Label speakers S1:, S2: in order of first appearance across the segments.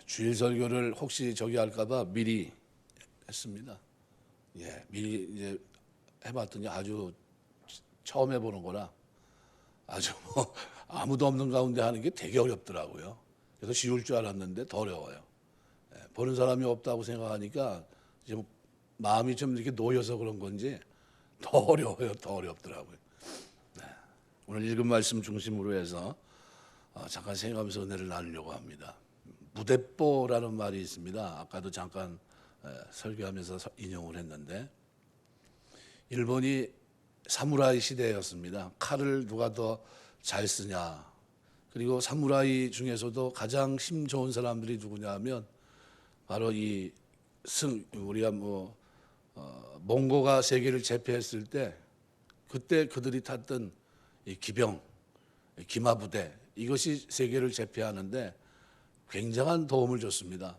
S1: 주일 설교를 혹시 저기 할까봐 미리 했습니다. 미리 이제 해봤더니 아주 처음 해보는 거라 아주 뭐 아무도 없는 가운데 하는 게 되게 어렵더라고요. 그래서 쉬울 줄 알았는데 더 어려워요. 보는 사람이 없다고 생각하니까 지금 마음이 좀 이렇게 놓여서 그런 건지 더 어려워요. 더 어렵더라고요. 오늘 읽은 말씀 중심으로 해서 잠깐 생각하면서 은혜를 나누려고 합니다. 무대뽀라는 말이 있습니다. 아까도 잠깐 설교하면서 인용을 했는데 일본이 사무라이 시대였습니다. 칼을 누가 더 잘 쓰냐. 그리고 사무라이 중에서도 가장 힘 좋은 사람들이 누구냐 하면 바로 우리가 몽고가 세계를 제패했을 때 그때 그들이 탔던 이 기병, 기마부대 이것이 세계를 제패하는데 굉장한 도움을 줬습니다.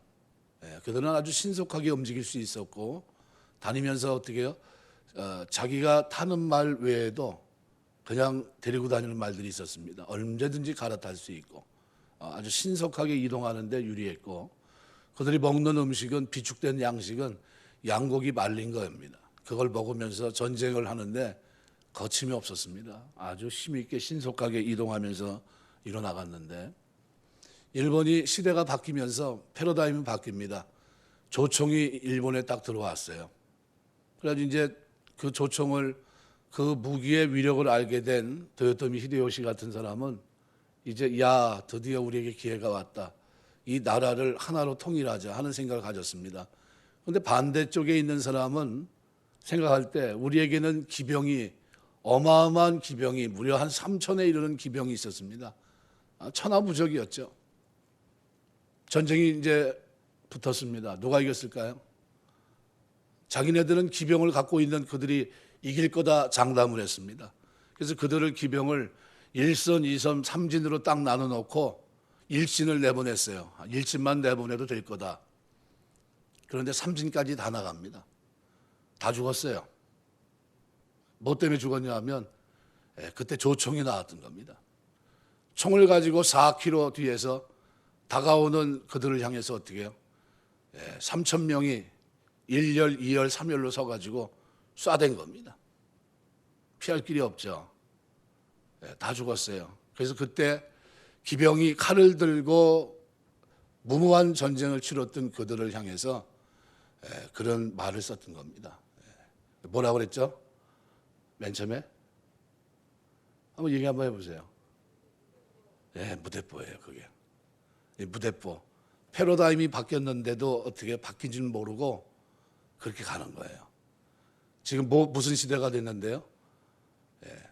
S1: 그들은 아주 신속하게 움직일 수 있었고 다니면서 어떻게 해요? 자기가 타는 말 외에도 그냥 데리고 다니는 말들이 있었습니다. 언제든지 갈아탈 수 있고 아주 신속하게 이동하는데 유리했고 그들이 먹는 음식은 비축된 양식은 양고기 말린 거입니다. 그걸 먹으면서 전쟁을 하는데 거침이 없었습니다. 아주 힘있게 신속하게 이동하면서 일어나갔는데 일본이 시대가 바뀌면서 패러다임이 바뀝니다. 조총이 일본에 딱 들어왔어요. 그래서 이제 그 조총을 그 무기의 위력을 알게 된 도요토미 히데요시 같은 사람은 이제 드디어 우리에게 기회가 왔다. 이 나라를 하나로 통일하자 하는 생각을 가졌습니다. 그런데 반대쪽에 있는 사람은 생각할 때 우리에게는 기병이 어마어마한 기병이 무려 한 3천에 이르는 기병이 있었습니다. 천하무적이었죠. 전쟁이 이제 붙었습니다. 누가 이겼을까요? 자기네들은 기병을 갖고 있는 그들이 이길 거다 장담을 했습니다. 그래서 그들을 기병을 1선, 2선, 3진으로 딱 나눠놓고 1진을 내보냈어요. 1진만 내보내도 될 거다. 그런데 3진까지 다 나갑니다. 다 죽었어요. 뭐 때문에 죽었냐 하면 그때 조총이 나왔던 겁니다. 총을 가지고 4km 뒤에서 다가오는 그들을 향해서 어떻게 해요? 3천 명이 1열, 2열, 3열로 서가지고 쏴댄 겁니다. 피할 길이 없죠. 다 죽었어요. 그래서 그때 기병이 칼을 들고 무모한 전쟁을 치렀던 그들을 향해서 그런 말을 썼던 겁니다. 뭐라고 그랬죠? 맨 처음에? 한번 얘기 한번 해보세요. 무대뽀예요, 그게. 무대뽀. 패러다임이 바뀌었는데도 어떻게 바뀐지는 모르고 그렇게 가는 거예요. 지금 무슨 시대가 됐는데요?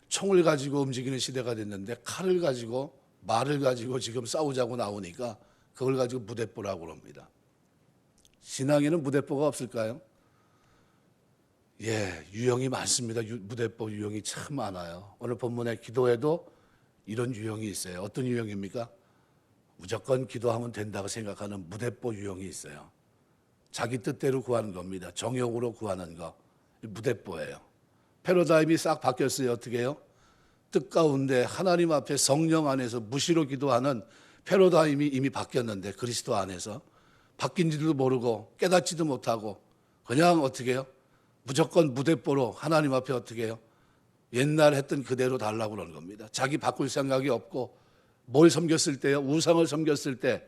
S1: 총을 가지고 움직이는 시대가 됐는데 칼을 가지고 말을 가지고 지금 싸우자고 나오니까 그걸 가지고 무대뽀라고 그럽니다. 신앙에는 무대뽀가 없을까요? 유형이 많습니다. 무대뽀 유형이 참 많아요. 오늘 본문의 기도에도 이런 유형이 있어요. 어떤 유형입니까? 무조건 기도하면 된다고 생각하는 무대뽀 유형이 있어요. 자기 뜻대로 구하는 겁니다. 정욕으로 구하는 거. 무대뽀예요. 패러다임이 싹 바뀌었어요. 어떻게 해요? 뜻 가운데 하나님 앞에 성령 안에서 무시로 기도하는 패러다임이 이미 바뀌었는데 그리스도 안에서 바뀐지도 모르고 깨닫지도 못하고 그냥 어떻게 해요? 무조건 무대뽀로 하나님 앞에 어떻게 해요? 옛날 했던 그대로 달라고 그러는 겁니다. 자기 바꿀 생각이 없고 뭘 섬겼을 때요? 우상을 섬겼을 때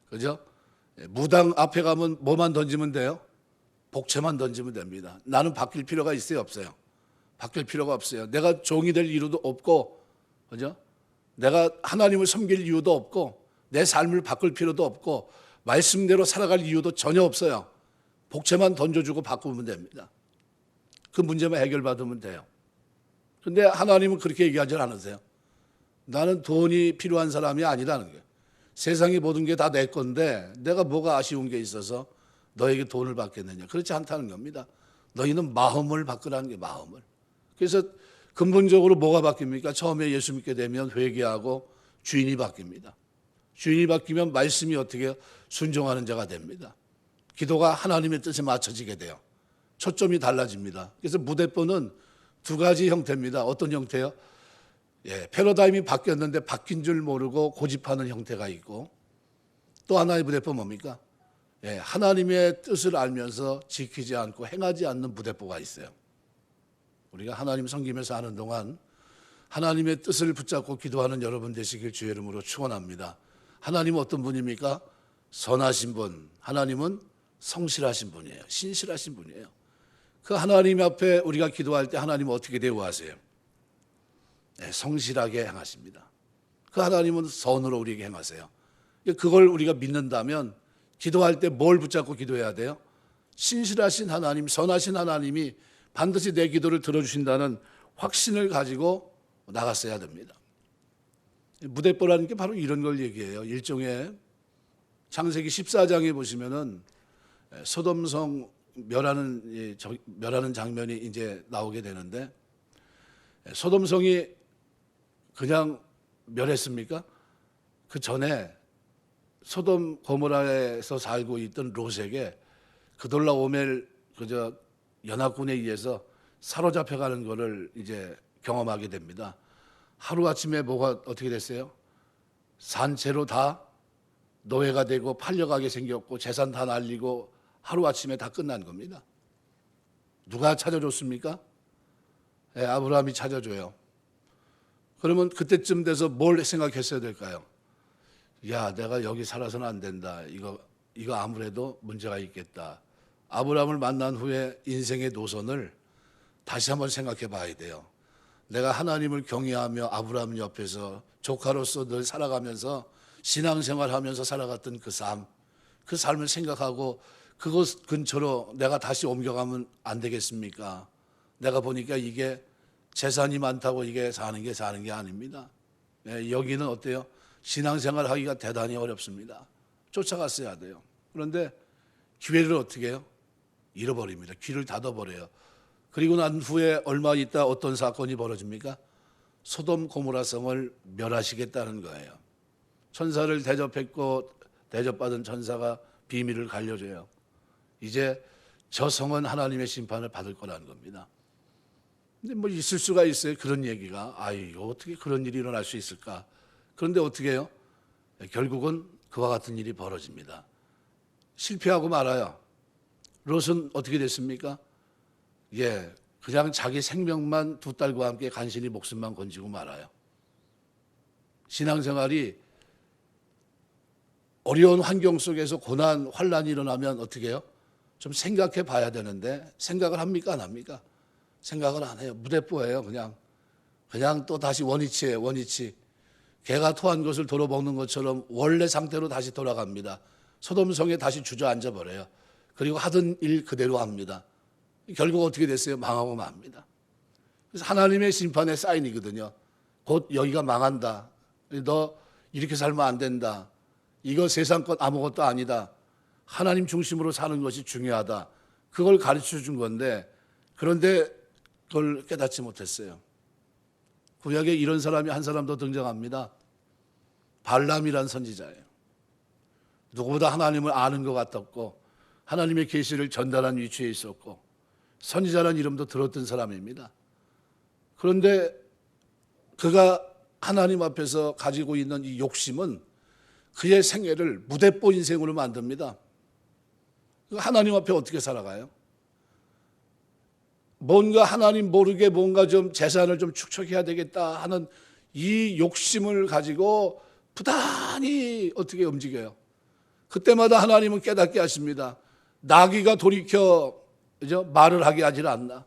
S1: 그죠? 무당 앞에 가면 뭐만 던지면 돼요? 복채만 던지면 됩니다. 나는 바뀔 필요가 있어요? 없어요? 바뀔 필요가 없어요. 내가 종이 될 이유도 없고, 그죠? 내가 하나님을 섬길 이유도 없고, 내 삶을 바꿀 필요도 없고, 말씀대로 살아갈 이유도 전혀 없어요. 복채만 던져주고 바꾸면 됩니다. 그 문제만 해결받으면 돼요. 근데 하나님은 그렇게 얘기하지 않으세요. 나는 돈이 필요한 사람이 아니라는 거예요. 세상의 모든 게 다 내 건데 내가 뭐가 아쉬운 게 있어서 너에게 돈을 받겠느냐. 그렇지 않다는 겁니다. 너희는 마음을 바꾸라는 게 마음을. 그래서 근본적으로 뭐가 바뀝니까? 처음에 예수 믿게 되면 회개하고 주인이 바뀝니다. 주인이 바뀌면 말씀이 어떻게 해요? 순종하는 자가 됩니다. 기도가 하나님의 뜻에 맞춰지게 돼요. 초점이 달라집니다. 그래서 무대뽀는 두 가지 형태입니다. 어떤 형태요? 패러다임이 바뀌었는데 바뀐 줄 모르고 고집하는 형태가 있고 또 하나의 무대뽀 뭡니까? 예, 하나님의 뜻을 알면서 지키지 않고 행하지 않는 무대뽀가 있어요. 우리가 하나님 섬기면서 하는 동안 하나님의 뜻을 붙잡고 기도하는 여러분 되시길 주의 이름으로 축원합니다. 하나님은 어떤 분입니까? 선하신 분. 하나님은 성실하신 분이에요. 신실하신 분이에요. 그 하나님 앞에 우리가 기도할 때 하나님은 어떻게 대우하세요? 네, 성실하게 행하십니다. 그 하나님은 선으로 우리에게 행하세요. 그걸 우리가 믿는다면 기도할 때 뭘 붙잡고 기도해야 돼요? 신실하신 하나님, 선하신 하나님이 반드시 내 기도를 들어주신다는 확신을 가지고 나갔어야 됩니다. 무대뽀라는 게 바로 이런 걸 얘기해요. 일종의 창세기 14장에 보시면은 소돔성 멸하는 장면이 이제 나오게 되는데, 소돔성이 그냥 멸했습니까? 그 전에 소돔 고모라에서 살고 있던 롯에게 그돌라오멜 연합군에 의해서 사로잡혀가는 것을 이제 경험하게 됩니다. 하루아침에 뭐가 어떻게 됐어요? 산채로 다 노예가 되고 팔려가게 생겼고 재산 다 날리고 하루아침에 다 끝난 겁니다. 누가 찾아줬습니까? 네, 아브라함이 찾아줘요. 그러면 그때쯤 돼서 뭘 생각했어야 될까요? 야, 내가 여기 살아서는 안 된다. 이거 아무래도 문제가 있겠다. 아브라함을 만난 후에 인생의 노선을 다시 한번 생각해 봐야 돼요. 내가 하나님을 경외하며 아브라함 옆에서 조카로서 늘 살아가면서 신앙생활하면서 살아갔던 그 삶을 생각하고 그곳 근처로 내가 다시 옮겨가면 안 되겠습니까? 내가 보니까 이게 재산이 많다고 이게 사는 게 아닙니다. 네, 여기는 어때요? 신앙생활 하기가 대단히 어렵습니다. 쫓아갔어야 돼요. 그런데 기회를 어떻게 해요? 잃어버립니다. 귀를 닫아버려요. 그리고 난 후에 얼마 있다 어떤 사건이 벌어집니까? 소돔 고모라 성을 멸하시겠다는 거예요. 천사를 대접했고 대접받은 천사가 비밀을 알려줘요. 이제 저 성은 하나님의 심판을 받을 거라는 겁니다. 근데 뭐 있을 수가 있어요. 그런 얘기가. 아이고, 어떻게 그런 일이 일어날 수 있을까? 그런데 어떻게 해요? 결국은 그와 같은 일이 벌어집니다. 실패하고 말아요. 롯은 어떻게 됐습니까? 예, 그냥 자기 생명만 두 딸과 함께 간신히 목숨만 건지고 말아요. 신앙생활이 어려운 환경 속에서 고난, 환란이 일어나면 어떻게 해요? 좀 생각해 봐야 되는데 생각을 합니까? 안 합니까? 생각을 안 해요. 무대뽀예요. 그냥 또 다시 원위치예요. 원위치. 개가 토한 것을 도로 먹는 것처럼 원래 상태로 다시 돌아갑니다. 소돔성에 다시 주저앉아 버려요. 그리고 하던 일 그대로 합니다. 결국 어떻게 됐어요? 망하고 맙니다. 그래서 하나님의 심판의 사인이거든요. 곧 여기가 망한다. 너 이렇게 살면 안 된다. 이거 세상 것 아무것도 아니다. 하나님 중심으로 사는 것이 중요하다. 그걸 가르쳐 준 건데, 그런데 그걸 깨닫지 못했어요. 구약에 이런 사람이 한 사람 더 등장합니다. 발람이란 선지자예요. 누구보다 하나님을 아는 것 같았고 하나님의 계시를 전달한 위치에 있었고 선지자라는 이름도 들었던 사람입니다. 그런데 그가 하나님 앞에서 가지고 있는 이 욕심은 그의 생애를 무대뽀 인생으로 만듭니다. 하나님 앞에 어떻게 살아가요? 뭔가 하나님 모르게 뭔가 좀 재산을 좀 축적해야 되겠다 하는 이 욕심을 가지고 부단히 어떻게 움직여요. 그때마다 하나님은 깨닫게 하십니다. 나귀가 돌이켜 말을 하게 하질 않나.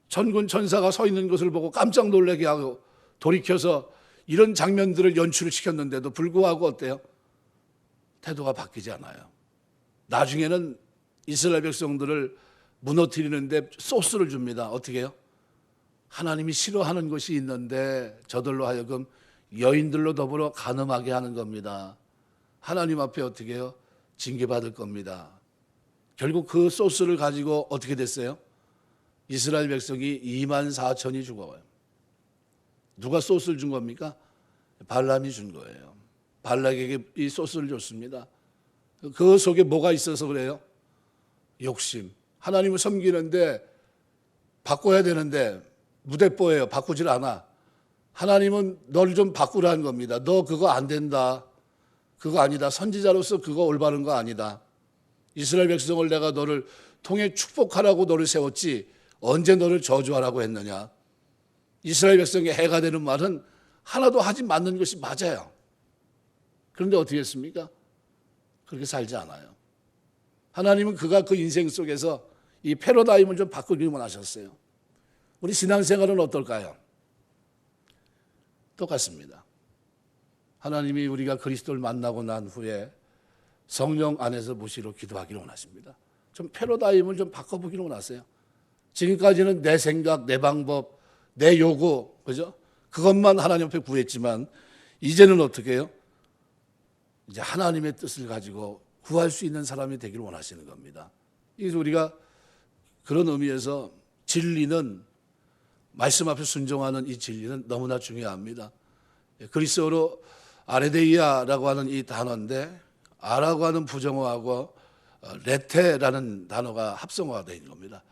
S1: 천군 천사가 서 있는 것을 보고 깜짝 놀라게 하고 돌이켜서 이런 장면들을 연출을 시켰는데도 불구하고 어때요? 태도가 바뀌지 않아요. 나중에는 이스라엘 백성들을 무너뜨리는데 소스를 줍니다. 어떻게 해요? 하나님이 싫어하는 것이 있는데 저들로 하여금 여인들로 더불어 간음하게 하는 겁니다. 하나님 앞에 어떻게 해요? 징계받을 겁니다. 결국 그 소스를 가지고 어떻게 됐어요? 이스라엘 백성이 24,000이 죽어요. 누가 소스를 준 겁니까? 발람이 준 거예요. 발락에게 이 소스를 줬습니다. 그 속에 뭐가 있어서 그래요? 욕심. 하나님을 섬기는데 바꿔야 되는데 무대뽀예요. 바꾸질 않아. 하나님은 널 좀 바꾸라는 겁니다. 너 그거 안 된다. 그거 아니다. 선지자로서 그거 올바른 거 아니다. 이스라엘 백성을 내가 너를 통해 축복하라고 너를 세웠지 언제 너를 저주하라고 했느냐. 이스라엘 백성의 해가 되는 말은 하나도 하지 않는 것이 맞아요. 그런데 어떻게 했습니까? 그렇게 살지 않아요. 하나님은 그가 그 인생 속에서 이 패러다임을 좀 바꾸기만 하셨어요. 우리 신앙생활은 어떨까요? 똑같습니다. 하나님이 우리가 그리스도를 만나고 난 후에 성령 안에서 무시로 기도하기를 원하십니다. 좀 패러다임을 좀 바꿔보기를 원하세요. 지금까지는 내 생각, 내 방법, 내 요구, 그죠? 그것만 하나님 앞에 구했지만 이제는 어떻게 해요? 이제 하나님의 뜻을 가지고 구할 수 있는 사람이 되기를 원하시는 겁니다. 그래서 우리가 그런 의미에서 진리는 말씀 앞에 순종하는 이 진리는 너무나 중요합니다. 그리스어로 아레데이아라고 하는 이 단어인데 아라고 하는 부정어하고 레테라는 단어가 합성어가 되어 있는 겁니다.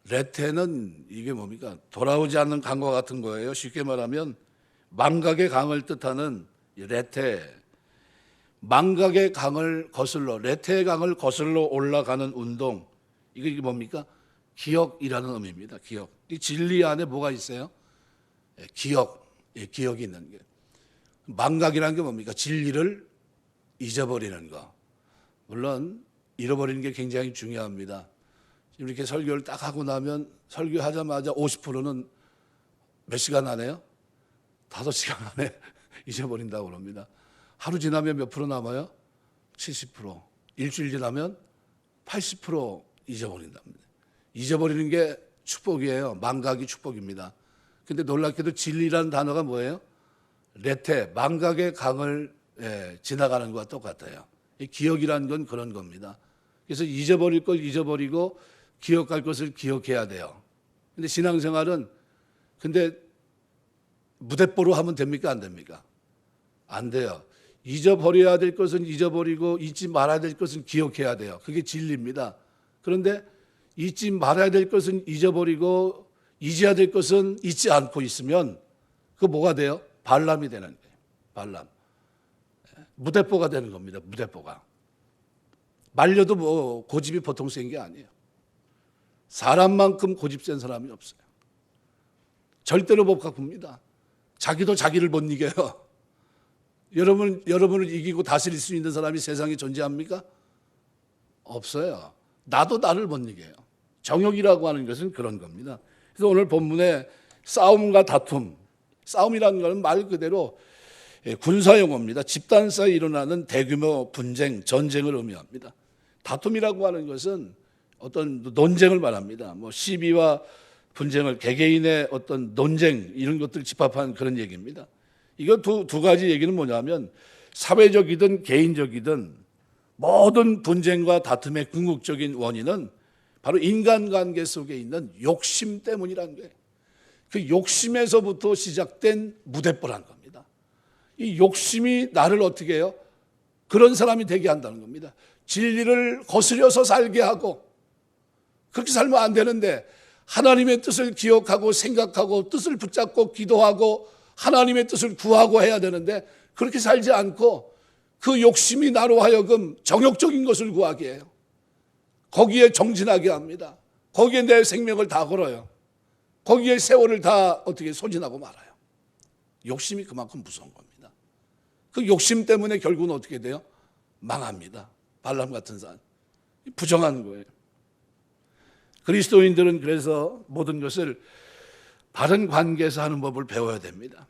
S1: 레테는 이게 뭡니까? 돌아오지 않는 강과 같은 거예요. 쉽게 말하면 망각의 강을 뜻하는 레테, 망각의 강을 거슬러, 레테의 강을 거슬러 올라가는 운동. 이게 뭡니까? 기억이라는 의미입니다. 기억. 이 진리 안에 뭐가 있어요? 기억. 기억이 있는 게. 망각이라는 게 뭡니까? 진리를 잊어버리는 거. 물론 잃어버리는 게 굉장히 중요합니다. 이렇게 설교를 딱 하고 나면 설교하자마자 50%는 몇 시간 안에요? 5시간 안에 잊어버린다고 그럽니다. 하루 지나면 몇 프로 남아요? 70%. 일주일 지나면 80% 잊어버린답니다. 잊어버리는 게 축복이에요. 망각이 축복입니다. 근데 놀랍게도 진리라는 단어가 뭐예요? 레테, 망각의 강을 지나가는 것과 똑같아요. 이 기억이라는 건 그런 겁니다. 그래서 잊어버릴 걸 잊어버리고 기억할 것을 기억해야 돼요. 근데 신앙생활은 근데 무대뽀로 하면 됩니까? 안 됩니까? 안 돼요. 잊어버려야 될 것은 잊어버리고 잊지 말아야 될 것은 기억해야 돼요. 그게 진리입니다. 그런데 잊지 말아야 될 것은 잊어버리고 잊어야 될 것은 잊지 않고 있으면 그 뭐가 돼요? 발람이 되는 거예요. 발람. 무대뽀가 되는 겁니다. 무대뽀가. 말려도 뭐 고집이 보통 센 게 아니에요. 사람만큼 고집 센 사람이 없어요. 절대로 못 갚습니다. 자기도 자기를 못 이겨요. 여러분을 이기고 다스릴 수 있는 사람이 세상에 존재합니까? 없어요. 나도 나를 못 이겨요. 정욕이라고 하는 것은 그런 겁니다. 그래서 오늘 본문에 싸움과 다툼, 싸움이라는 것은 말 그대로 군사용어입니다. 집단 사이에 일어나는 대규모 분쟁, 전쟁을 의미합니다. 다툼이라고 하는 것은 어떤 논쟁을 말합니다. 뭐 시비와 분쟁을 개개인의 어떤 논쟁 이런 것들을 집합한 그런 얘기입니다. 이거 두 가지 얘기는 뭐냐면 사회적이든 개인적이든 모든 분쟁과 다툼의 궁극적인 원인은 바로 인간관계 속에 있는 욕심 때문이라는 거예요. 그 욕심에서부터 시작된 무대뽀라는 겁니다. 이 욕심이 나를 어떻게 해요? 그런 사람이 되게 한다는 겁니다. 진리를 거스려서 살게 하고 그렇게 살면 안 되는데 하나님의 뜻을 기억하고 생각하고 뜻을 붙잡고 기도하고 하나님의 뜻을 구하고 해야 되는데 그렇게 살지 않고 그 욕심이 나로 하여금 정욕적인 것을 구하게 해요. 거기에 정진하게 합니다. 거기에 내 생명을 다 걸어요. 거기에 세월을 다 어떻게 소진하고 말아요. 욕심이 그만큼 무서운 겁니다. 그 욕심 때문에 결국은 어떻게 돼요? 망합니다. 발람 같은 사람. 부정한 거예요. 그리스도인들은 그래서 모든 것을 바른 관계에서 하는 법을 배워야 됩니다.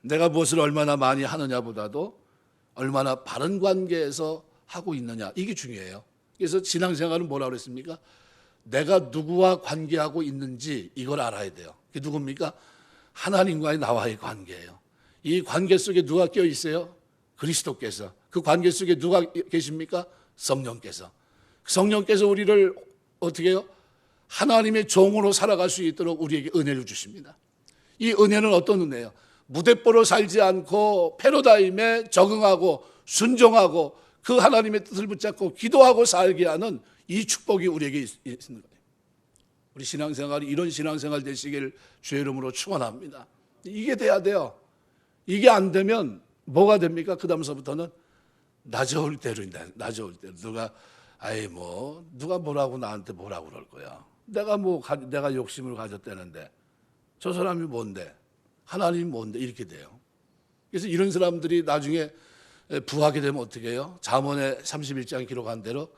S1: 내가 무엇을 얼마나 많이 하느냐보다도 얼마나 바른 관계에서 하고 있느냐 이게 중요해요. 그래서 신앙생활은 뭐라고 그랬습니까? 내가 누구와 관계하고 있는지 이걸 알아야 돼요. 그게 누굽니까? 하나님과의 나와의 관계예요. 이 관계 속에 누가 껴 있어요? 그리스도께서. 그 관계 속에 누가 계십니까? 성령께서. 성령께서 우리를 어떻게 해요? 하나님의 종으로 살아갈 수 있도록 우리에게 은혜를 주십니다. 이 은혜는 어떤 은혜예요? 무대뽀로 살지 않고 패러다임에 적응하고 순종하고 그 하나님의 뜻을 붙잡고 기도하고 살게 하는 이 축복이 우리에게 있는 거예요. 우리 신앙생활이 이런 신앙생활 되시길 주의 이름으로 축원합니다. 이게 돼야 돼요. 이게 안 되면 뭐가 됩니까? 그 다음서부터는 나 좋을 대로인데, 나 좋을 대로. 누가 뭐라고 나한테 뭐라고 그럴 거야. 내가 욕심을 가졌다는데, 저 사람이 뭔데? 하나님이 뭔데? 이렇게 돼요. 그래서 이런 사람들이 나중에 부하게 되면 어떻게 해요? 잠언의 31장 기록한 대로,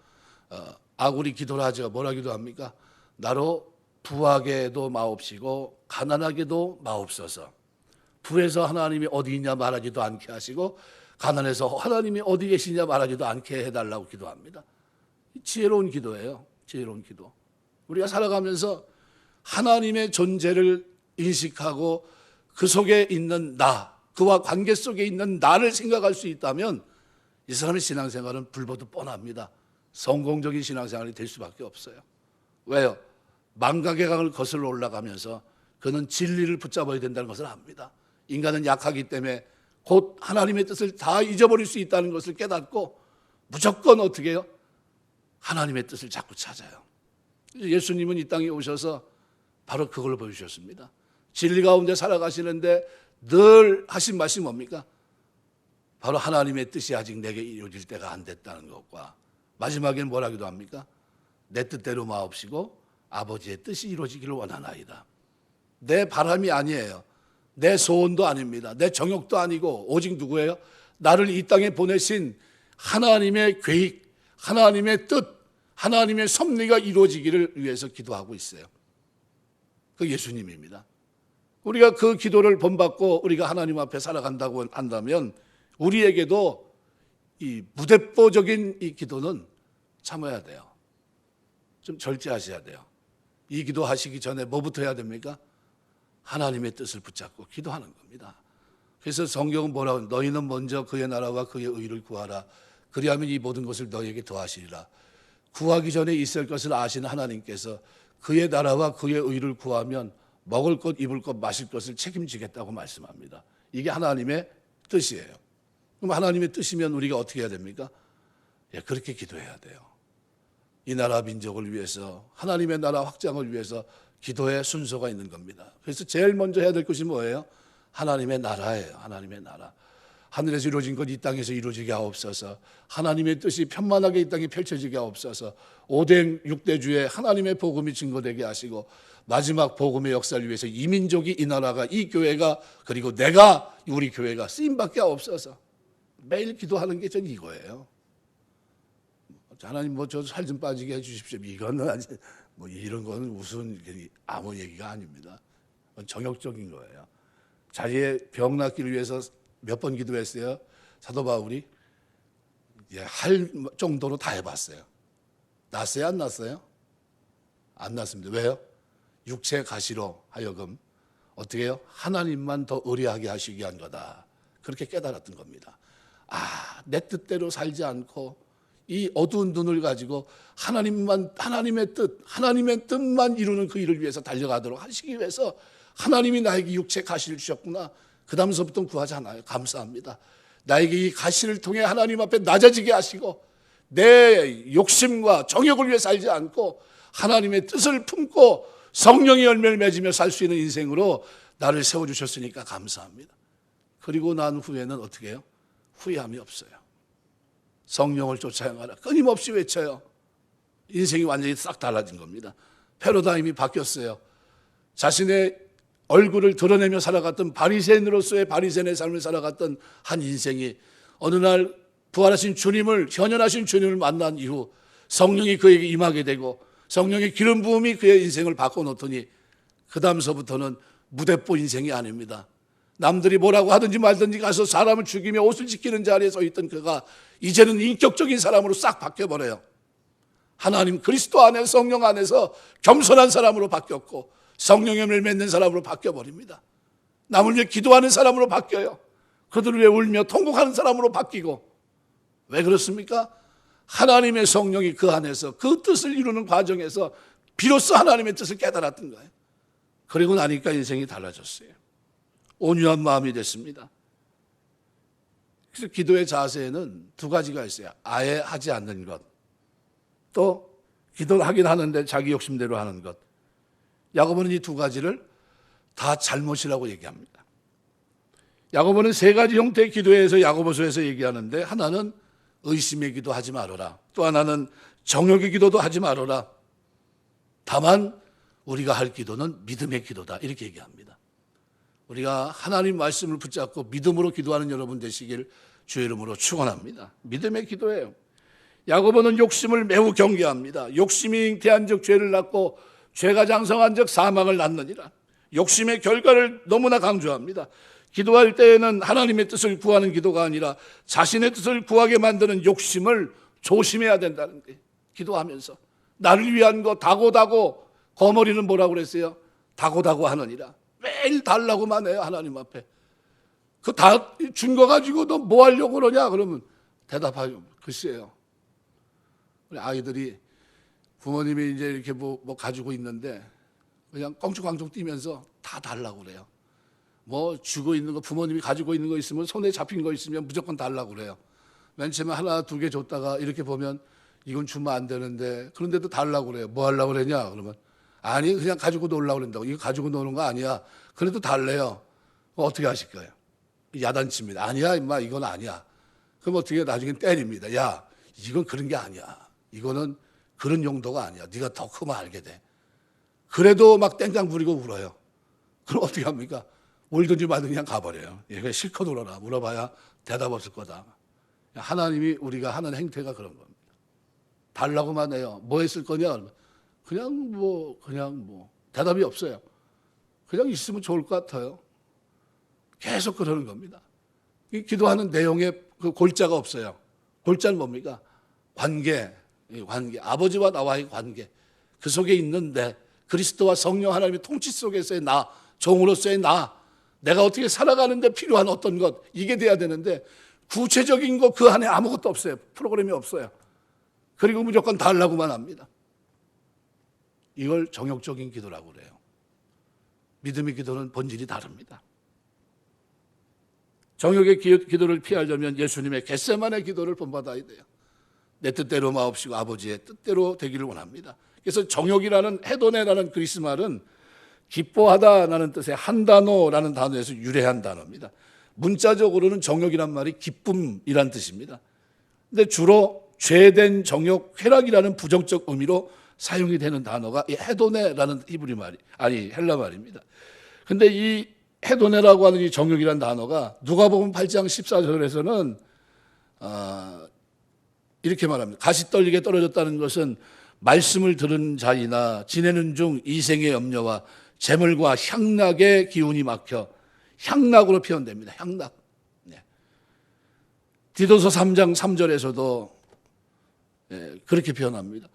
S1: 아굴이 기도를 하죠. 뭐라 기도합니까? 나로 부하게도 마옵시고, 가난하게도 마옵소서. 부에서 하나님이 어디 있냐 말하지도 않게 하시고, 가난해서 하나님이 어디 계시냐 말하지도 않게 해달라고 기도합니다. 지혜로운 기도예요. 지혜로운 기도. 우리가 살아가면서 하나님의 존재를 인식하고 그 속에 있는 나, 그와 관계 속에 있는 나를 생각할 수 있다면 이 사람의 신앙생활은 불보듯 뻔합니다. 성공적인 신앙생활이 될 수밖에 없어요. 왜요? 망각의 강을 거슬러 올라가면서 그는 진리를 붙잡아야 된다는 것을 압니다. 인간은 약하기 때문에 곧 하나님의 뜻을 다 잊어버릴 수 있다는 것을 깨닫고 무조건 어떻게 해요? 하나님의 뜻을 자꾸 찾아요. 예수님은 이 땅에 오셔서 바로 그걸 보여주셨습니다. 진리 가운데 살아가시는데 늘 하신 말씀이 뭡니까? 바로 하나님의 뜻이 아직 내게 이루어질 때가 안 됐다는 것과 마지막에는 뭐라기도 합니까? 내 뜻대로 마옵시고 아버지의 뜻이 이루어지기를 원하나이다. 내 바람이 아니에요. 내 소원도 아닙니다. 내 정욕도 아니고 오직 누구예요? 나를 이 땅에 보내신 하나님의 계획, 하나님의 뜻, 하나님의 섭리가 이루어지기를 위해서 기도하고 있어요. 그 예수님입니다. 우리가 그 기도를 본받고 우리가 하나님 앞에 살아간다고 한다면 우리에게도 이 무대뽀적인 이 기도는 참아야 돼요. 좀 절제하셔야 돼요. 이 기도 하시기 전에 뭐부터 해야 됩니까? 하나님의 뜻을 붙잡고 기도하는 겁니다. 그래서 성경은 뭐라고, 너희는 먼저 그의 나라와 그의 의를 구하라. 그리하면 이 모든 것을 너희에게 더하시리라. 구하기 전에 있을 것을 아시는 하나님께서 그의 나라와 그의 의를 구하면 먹을 것, 입을 것, 마실 것을 책임지겠다고 말씀합니다. 이게 하나님의 뜻이에요. 그럼 하나님의 뜻이면 우리가 어떻게 해야 됩니까? 그렇게 기도해야 돼요. 이 나라 민족을 위해서, 하나님의 나라 확장을 위해서 기도의 순서가 있는 겁니다. 그래서 제일 먼저 해야 될 것이 뭐예요? 하나님의 나라예요. 하나님의 나라. 하늘에서 이루어진 것 이 땅에서 이루어지게 하옵소서. 하나님의 뜻이 편만하게 이 땅에 펼쳐지게 하옵소서. 5대 6대주에 하나님의 복음이 증거되게 하시고 마지막 복음의 역사를 위해서 이 민족이, 이 나라가, 이 교회가, 그리고 내가, 우리 교회가 쓰임받게 하옵소서. 매일 기도하는 게 전 이거예요. 하나님 저 살 좀 빠지게 해주십시오. 이거는 이런 거는 무슨 아무 얘기가 아닙니다. 정욕적인 거예요. 자기의 병 낫기를 위해서 몇 번 기도했어요. 사도 바울이 할 정도로 다 해봤어요. 났어요? 안 났어요? 안 났습니다. 왜요? 육체 가시로 하여금 어떻게 해요? 하나님만 더 의뢰하게 하시기 위한 거다. 그렇게 깨달았던 겁니다. 내 뜻대로 살지 않고 이 어두운 눈을 가지고 하나님의 뜻만 이루는 그 일을 위해서 달려가도록 하시기 위해서 하나님이 나에게 육체 가시를 주셨구나. 그 다음서부터는 구하지 않아요. 감사합니다. 나에게 이 가시를 통해 하나님 앞에 낮아지게 하시고 내 욕심과 정욕을 위해 살지 않고 하나님의 뜻을 품고 성령의 열매를 맺으며 살 수 있는 인생으로 나를 세워주셨으니까 감사합니다. 그리고 난 후에는 어떻게 해요? 후회함이 없어요. 성령을 쫓아 행하라. 끊임없이 외쳐요. 인생이 완전히 싹 달라진 겁니다. 패러다임이 바뀌었어요. 자신의 얼굴을 드러내며 살아갔던 바리새인으로서의 바리새인의 삶을 살아갔던 한 인생이 어느 날 부활하신 주님을, 현현하신 주님을 만난 이후 성령이 그에게 임하게 되고 성령의 기름 부음이 그의 인생을 바꿔놓더니 그 다음서부터는 무대뽀 인생이 아닙니다. 남들이 뭐라고 하든지 말든지 가서 사람을 죽이며 옷을 지키는 자리에 서 있던 그가 이제는 인격적인 사람으로 싹 바뀌어버려요. 하나님 그리스도 안에, 성령 안에서 겸손한 사람으로 바뀌었고 성령의 열매를 맺는 사람으로 바뀌어버립니다. 남을 위해 기도하는 사람으로 바뀌어요. 그들을 위해 울며 통곡하는 사람으로 바뀌고. 왜 그렇습니까? 하나님의 성령이 그 안에서 그 뜻을 이루는 과정에서 비로소 하나님의 뜻을 깨달았던 거예요. 그리고 나니까 인생이 달라졌어요. 온유한 마음이 됐습니다. 그래서 기도의 자세에는 두 가지가 있어요. 아예 하지 않는 것, 또 기도를 하긴 하는데 자기 욕심대로 하는 것. 야고보는 이 두 가지를 다 잘못이라고 얘기합니다. 야고보는 세 가지 형태의 기도에서 야고보서에서 얘기하는데 하나는 의심의 기도 하지 말아라. 또 하나는 정욕의 기도도 하지 말아라. 다만 우리가 할 기도는 믿음의 기도다. 이렇게 얘기합니다. 우리가 하나님 말씀을 붙잡고 믿음으로 기도하는 여러분 되시길 주의 이름으로 축원합니다. 믿음의 기도예요. 야고보는 욕심을 매우 경계합니다. 욕심이 잉태한 적 죄를 낳고 죄가 장성한 적 사망을 낳느니라. 욕심의 결과를 너무나 강조합니다. 기도할 때에는 하나님의 뜻을 구하는 기도가 아니라 자신의 뜻을 구하게 만드는 욕심을 조심해야 된다는 거예요. 기도하면서 나를 위한 거 다고다고, 거머리는 뭐라고 그랬어요? 다고다고 하느니라. 매일 달라고만 해요. 하나님 앞에. 그 다 준 거 가지고 너 뭐 하려고 그러냐? 그러면 대답하죠. 글쎄요. 우리 아이들이 부모님이 이제 이렇게 뭐 가지고 있는데 그냥 껑충껑충 뛰면서 다 달라고 그래요. 뭐 주고 있는 거, 부모님이 가지고 있는 거 있으면, 손에 잡힌 거 있으면 무조건 달라고 그래요. 맨 처음에 하나 두 개 줬다가 이렇게 보면 이건 주면 안 되는데, 그런데도 달라고 그래요. 뭐 하려고 그러냐? 그러면 아니 그냥 가지고 놀라고 그런다고. 이거 가지고 노는 거 아니야. 그래도 달래요. 어떻게 하실 거예요? 야단칩니다. 아니야 임마, 이건 아니야. 그럼 어떻게 나중에 때립니다. 야, 이건 그런 게 아니야. 이거는 그런 용도가 아니야. 네가 더 크면 알게 돼. 그래도 막 땡깡 부리고 울어요. 그럼 어떻게 합니까? 울든지 말든지 그냥 가버려요. 그냥 실컷 울어라. 물어봐야 대답 없을 거다. 하나님이 우리가 하는 행태가 그런 겁니다. 달라고만 해요. 뭐 했을 거냐? 그냥 뭐 대답이 없어요. 그냥 있으면 좋을 것 같아요. 계속 그러는 겁니다. 이 기도하는 내용에 그 골자가 없어요. 골자는 뭡니까? 관계. 아버지와 나와의 관계. 그 속에 있는데 그리스도와 성령 하나님의 통치 속에서의 나, 종으로서의 나, 내가 어떻게 살아가는데 필요한 어떤 것, 이게 돼야 되는데 구체적인 거 그 안에 아무것도 없어요. 프로그램이 없어요. 그리고 무조건 달라고만 합니다. 이걸 정욕적인 기도라고 그래요. 믿음의 기도는 본질이 다릅니다. 정욕의 기도를 피하려면 예수님의 겟세마네 기도를 본받아야 돼요. 내 뜻대로 마옵시고 아버지의 뜻대로 되기를 원합니다. 그래서 정욕이라는, 헤도네라는 그리스 말은 기뻐하다라는 뜻의 한단어라는 단어에서 유래한 단어입니다. 문자적으로는 정욕이란 말이 기쁨이란 뜻입니다. 근데 주로 죄된 정욕, 쾌락이라는 부정적 의미로 사용이 되는 단어가 이 헤도네라는 히브리 말이, 헬라 말입니다. 근데 이 헤도네라고 하는 이 정욕이라는 단어가 누가복음 8장 14절에서는 이렇게 말합니다. 가시 떨리게 떨어졌다는 것은 말씀을 들은 자이나 지내는 중 이생의 염려와 재물과 향락의 기운이 막혀, 향락으로 표현됩니다. 향락. 네. 디도서 3장 3절에서도 그렇게 표현합니다.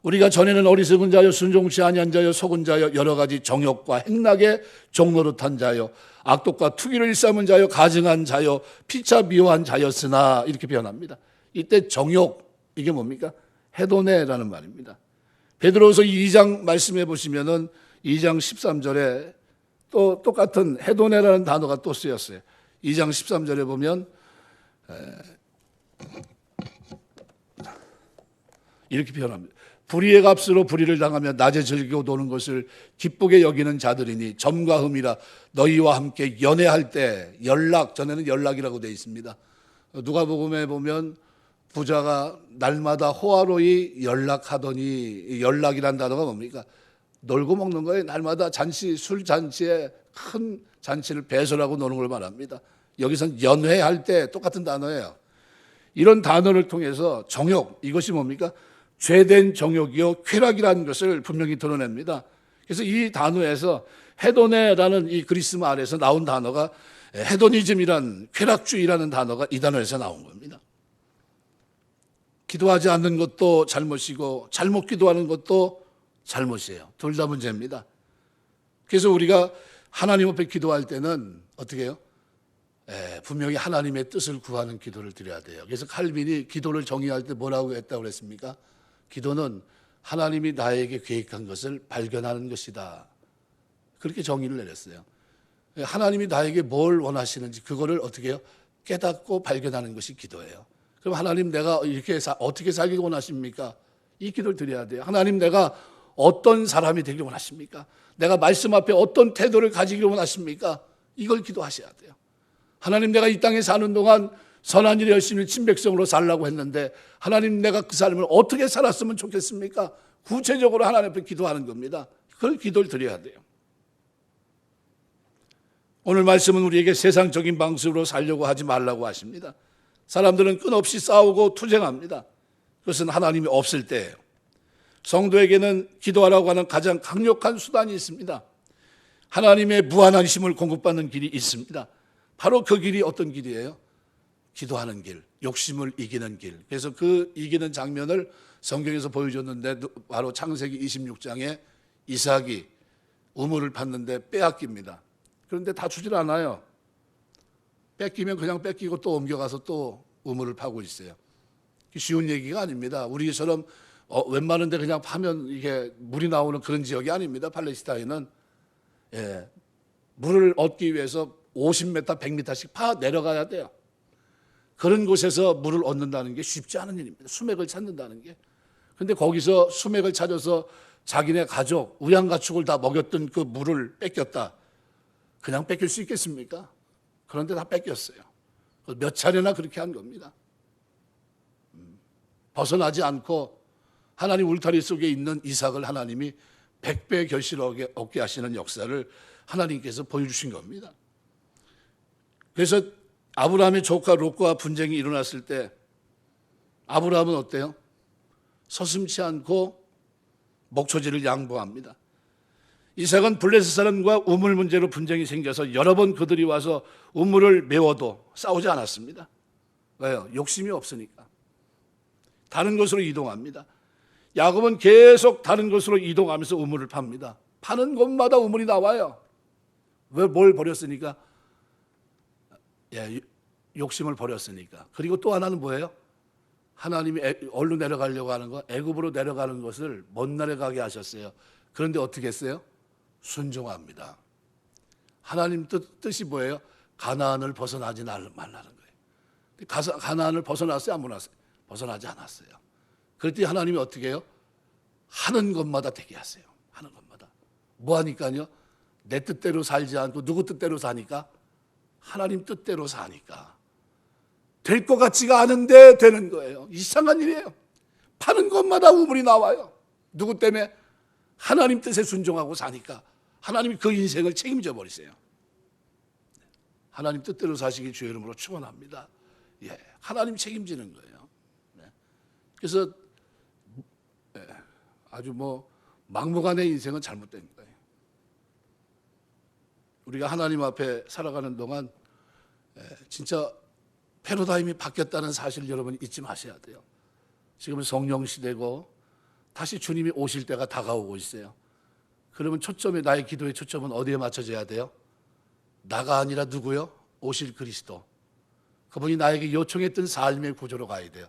S1: 우리가 전에는 어리석은 자여, 순종치 아니한 자여, 속은 자여, 여러 가지 정욕과 행락의 종노릇한 자여, 악독과 투기를 일삼은 자여, 가증한 자여, 피차 미워한 자였으나, 이렇게 표현합니다. 이때 정욕, 이게 뭡니까? 헤도네라는 말입니다. 베드로서 2장 말씀해 보시면은 2장 13절에 또 똑같은 헤도네라는 단어가 또 쓰였어요. 2장 13절에 보면 이렇게 표현합니다. 불의의 값으로 불의를 당하며 낮에 즐기고 노는 것을 기쁘게 여기는 자들이니 점과 흠이라 너희와 함께 연애할 때, 연락, 전에는 연락이라고 되어 있습니다. 누가복음에 보면 부자가 날마다 호화로이 연락하더니, 연락이란 단어가 뭡니까? 놀고 먹는 거예요. 날마다 잔치, 술 잔치에 큰 잔치를 배설하고 노는 걸 말합니다. 여기선 연회할 때 똑같은 단어예요. 이런 단어를 통해서 정욕, 이것이 뭡니까? 죄된 정욕이요 쾌락이라는 것을 분명히 드러냅니다. 그래서 이 단어에서 헤도네라는 이 그리스 말에서 나온 단어가 헤도니즘이란, 쾌락주의라는 단어가 이 단어에서 나온 겁니다. 기도하지 않는 것도 잘못이고 잘못 기도하는 것도 잘못이에요. 둘 다 문제입니다. 그래서 우리가 하나님 앞에 기도할 때는 어떻게 해요? 분명히 하나님의 뜻을 구하는 기도를 드려야 돼요. 그래서 칼빈이 기도를 정의할 때 뭐라고 했다고 그랬습니까? 기도는 하나님이 나에게 계획한 것을 발견하는 것이다. 그렇게 정의를 내렸어요. 하나님이 나에게 뭘 원하시는지 그거를 어떻게 해요? 깨닫고 발견하는 것이 기도예요. 그럼 하나님, 내가 이렇게 어떻게 살기 원하십니까? 이 기도를 드려야 돼요. 하나님, 내가 어떤 사람이 되길 원하십니까? 내가 말씀 앞에 어떤 태도를 가지기를 원하십니까? 이걸 기도하셔야 돼요. 하나님, 내가 이 땅에 사는 동안 선한 일에 열심히 친백성으로 살라고 했는데 하나님 내가 그 삶을 어떻게 살았으면 좋겠습니까? 구체적으로 하나님 앞에 기도하는 겁니다. 그걸 기도를 드려야 돼요. 오늘 말씀은 우리에게 세상적인 방식으로 살려고 하지 말라고 하십니다. 사람들은 끊없이 싸우고 투쟁합니다. 그것은 하나님이 없을 때예요. 성도에게는 기도하라고 하는 가장 강력한 수단이 있습니다. 하나님의 무한한 힘을 공급받는 길이 있습니다. 바로 그 길이 어떤 길이에요? 기도하는 길, 욕심을 이기는 길. 그래서 그 이기는 장면을 성경에서 보여줬는데 바로 창세기 26장에 이삭이 우물을 팠는데 빼앗깁니다. 그런데 다 주질 않아요. 뺏기면 그냥 뺏기고 또 옮겨가서 또 우물을 파고 있어요. 쉬운 얘기가 아닙니다. 우리처럼 웬만한 데 그냥 파면 이게 물이 나오는 그런 지역이 아닙니다. 팔레스타인은. 예, 물을 얻기 위해서 50m, 100m씩 파 내려가야 돼요. 그런 곳에서 물을 얻는다는 게 쉽지 않은 일입니다. 수맥을 찾는다는 게. 그런데 거기서 수맥을 찾아서 자기네 가족, 우양가축을 다 먹였던 그 물을 뺏겼다. 그냥 뺏길 수 있겠습니까? 그런데 다 뺏겼어요. 몇 차례나 그렇게 한 겁니다. 벗어나지 않고 하나님 울타리 속에 있는 이삭을 하나님이 100배의 결실을 얻게 하시는 역사를 하나님께서 보여주신 겁니다. 그래서 아브라함의 조카 롯과 분쟁이 일어났을 때 아브라함은 어때요? 서슴지 않고 목초지를 양보합니다. 이삭은 블레셋 사람과 우물 문제로 분쟁이 생겨서 여러 번 그들이 와서 우물을 메워도 싸우지 않았습니다. 왜요? 욕심이 없으니까. 다른 곳으로 이동합니다. 야곱은 계속 다른 곳으로 이동하면서 우물을 팝니다. 파는 곳마다 우물이 나와요. 왜 뭘 버렸으니까? 예, 욕심을 버렸으니까. 그리고 또 하나는 뭐예요? 하나님이 어디로 내려가려고 하는 거? 애굽으로 내려가는 것을 먼 내려가게 하셨어요. 그런데 어떻게 했어요? 순종합니다. 하나님 뜻이 뭐예요? 가나안을 벗어나지 말라는 거예요. 가나안을 벗어났어요? 안 벗어났어요? 벗어나지 않았어요. 그랬더니 하나님이 어떻게 해요? 하는 것마다 되게 하세요. 하는 것마다. 뭐 하니까요? 내 뜻대로 살지 않고 누구 뜻대로 사니까? 하나님 뜻대로 사니까. 될 것 같지가 않은데 되는 거예요. 이상한 일이에요. 파는 것마다 우물이 나와요. 누구 때문에? 하나님 뜻에 순종하고 사니까 하나님이 그 인생을 책임져 버리세요. 하나님 뜻대로 사시기 주의 이름으로 축원합니다. 예, 하나님 책임지는 거예요. 네. 그래서 아주 막무가내 인생은 잘못된 거예요. 우리가 하나님 앞에 살아가는 동안 진짜 패러다임이 바뀌었다는 사실 여러분 잊지 마셔야 돼요. 지금은 성령 시대고 다시 주님이 오실 때가 다가오고 있어요. 그러면 나의 기도의 초점은 어디에 맞춰져야 돼요? 나가 아니라 누구요? 오실 그리스도. 그분이 나에게 요청했던 삶의 구조로 가야 돼요.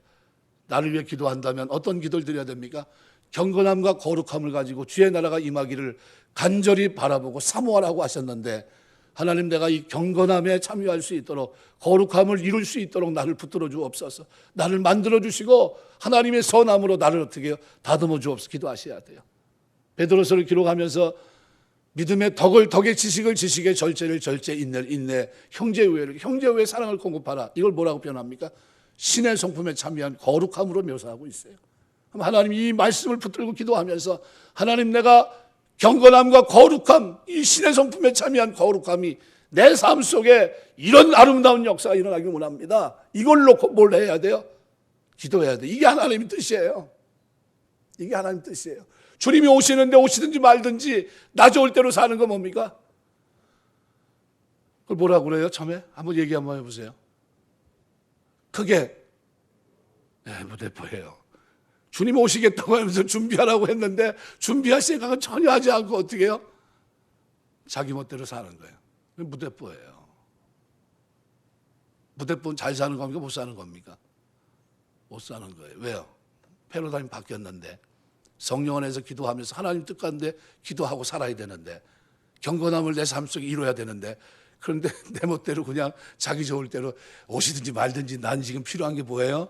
S1: 나를 위해 기도한다면 어떤 기도를 드려야 됩니까? 경건함과 거룩함을 가지고 주의 나라가 임하기를 간절히 바라보고 사모하라고 하셨는데 하나님 내가 이 경건함에 참여할 수 있도록 거룩함을 이룰 수 있도록 나를 붙들어 주옵소서. 나를 만들어 주시고 하나님의 선함으로 나를 어떻게 해요? 다듬어 주옵소서. 기도하셔야 돼요. 베드로서를 기록하면서 믿음의 덕의 지식을 지식의 절제를 절제, 인내를 인내, 형제우애의 사랑을 공급하라. 이걸 뭐라고 표현합니까? 신의 성품에 참여한 거룩함으로 묘사하고 있어요. 하나님 이 말씀을 붙들고 기도하면서 하나님 내가 경건함과 거룩함, 이 신의 성품에 참여한 거룩함이 내 삶 속에 이런 아름다운 역사가 일어나길 원합니다. 이걸 놓고 뭘 해야 돼요? 기도해야 돼요. 이게 하나님의 뜻이에요. 이게 하나님 뜻이에요. 주님이 오시는데 오시든지 말든지 나 좋을 대로 사는 건 뭡니까? 그걸 뭐라고 그래요? 처음에 한번 얘기 한번 해보세요. 크게 무대포예요. 주님이 오시겠다고 하면서 준비하라고 했는데 준비할 생각은 전혀 하지 않고 어떻게 해요? 자기 멋대로 사는 거예요. 무대포예요. 무대포는 잘 사는 겁니까? 못 사는 겁니까? 못 사는 거예요. 왜요? 패러다임 바뀌었는데 성령 안에서 기도하면서 하나님 뜻 가운데 기도하고 살아야 되는데 경건함을 내 삶 속에 이루어야 되는데 그런데 내 멋대로 그냥 자기 좋을 대로 오시든지 말든지 난 지금 필요한 게 뭐예요?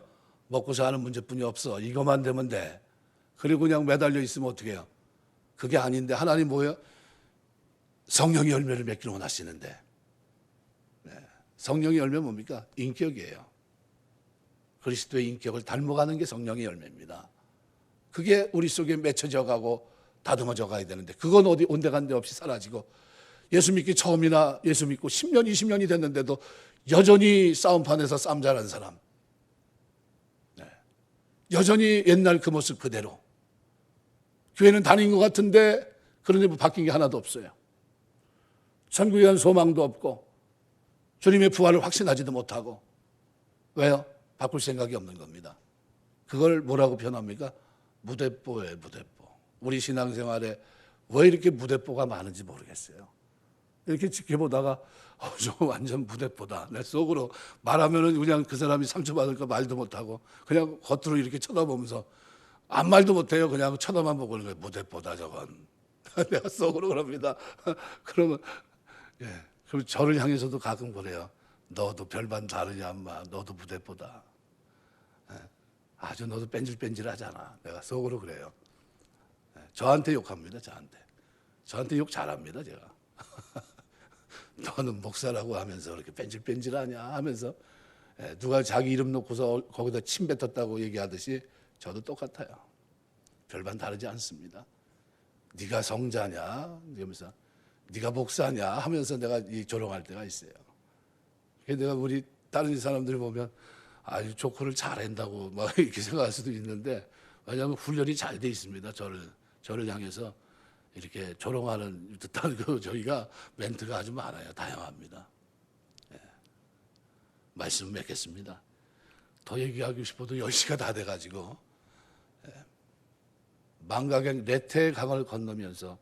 S1: 먹고 사는 문제뿐이 없어. 이것만 되면 돼. 그리고 그냥 매달려 있으면 어떻게 해요? 그게 아닌데 하나님 뭐예요? 성령의 열매를 맺기를 원하시는데 성령의 열매 뭡니까? 인격이에요. 그리스도의 인격을 닮아가는 게 성령의 열매입니다. 그게 우리 속에 맺혀져 가고 다듬어져 가야 되는데 그건 어디 온데간데 없이 사라지고 예수 믿기 처음이나 예수 믿고 10년, 20년이 됐는데도 여전히 싸움판에서 싸움 잘하는 사람, 여전히 옛날 그 모습 그대로 교회는 다닌 것 같은데 그런데 뭐 바뀐 게 하나도 없어요. 천국에 대한 소망도 없고 주님의 부활을 확신하지도 못하고. 왜요? 바꿀 생각이 없는 겁니다. 그걸 뭐라고 표현합니까? 무대뽀예요, 무대뽀. 우리 신앙생활에 왜 이렇게 무대뽀가 많은지 모르겠어요. 이렇게 지켜보다가 저 완전 무대뽀다. 내 속으로 말하면은 그냥 그 사람이 상처받을까 말도 못하고 그냥 겉으로 이렇게 쳐다보면서 아무 말도 못해요. 그냥 쳐다만 보고 그러는 거예요. 무대뽀다 저건. 내가 속으로 그럽니다. 그러면 그럼 저를 향해서도 가끔 그래요. 너도 별반 다르냐 엄마. 너도 무대뽀다. 아주 너도 뺀질뺀질하잖아. 내가 속으로 그래요. 저한테 욕합니다. 저한테 욕 잘합니다. 제가. 너는 목사라고 하면서 그렇게 뺀질뺀질하냐 하면서 누가 자기 이름 놓고서 거기다 침 뱉었다고 얘기하듯이 저도 똑같아요. 별반 다르지 않습니다. 네가 성자냐 이러면서 네가 목사냐 하면서 내가 조롱할 때가 있어요. 내가 우리 다른 사람들이 보면 아주 조커를 잘한다고 막 이렇게 생각할 수도 있는데 왜냐하면 훈련이 잘 돼 있습니다. 저를 향해서 이렇게 조롱하는 듯한 저희가 멘트가 아주 많아요. 다양합니다. 말씀 맺겠습니다. 더 얘기하고 싶어도 10시가 다 돼가지고 망각의 레테의 강을 건너면서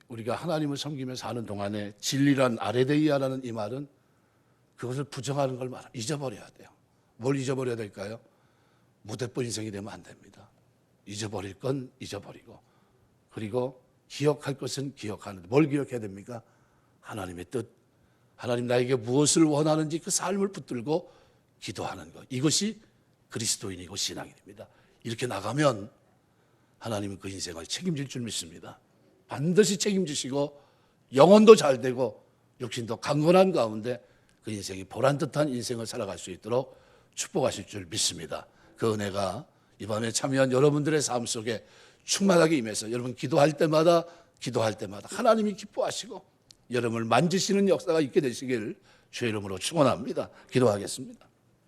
S1: 우리가 하나님을 섬기며 사는 동안에 진리란 아레데이아라는 이 말은 그것을 부정하는 걸 잊어버려야 돼요. 뭘 잊어버려야 될까요? 무대뽀 인생이 되면 안 됩니다. 잊어버릴 건 잊어버리고 그리고 기억할 것은 기억하는. 뭘 기억해야 됩니까? 하나님의 뜻. 하나님 나에게 무엇을 원하는지 그 삶을 붙들고 기도하는 것. 이것이 그리스도인이고 신앙인입니다. 이렇게 나가면 하나님은 그 인생을 책임질 줄 믿습니다. 반드시 책임지시고 영혼도 잘 되고 육신도 강건한 가운데 그 인생이 보란듯한 인생을 살아갈 수 있도록 축복하실 줄 믿습니다. 그 은혜가 이 밤에 참여한 여러분들의 삶 속에 충만하게 임해서 여러분 기도할 때마다 하나님이 기뻐하시고 여러분을 만지시는 역사가 있게 되시길 주의 이름으로 축원합니다. 기도하겠습니다.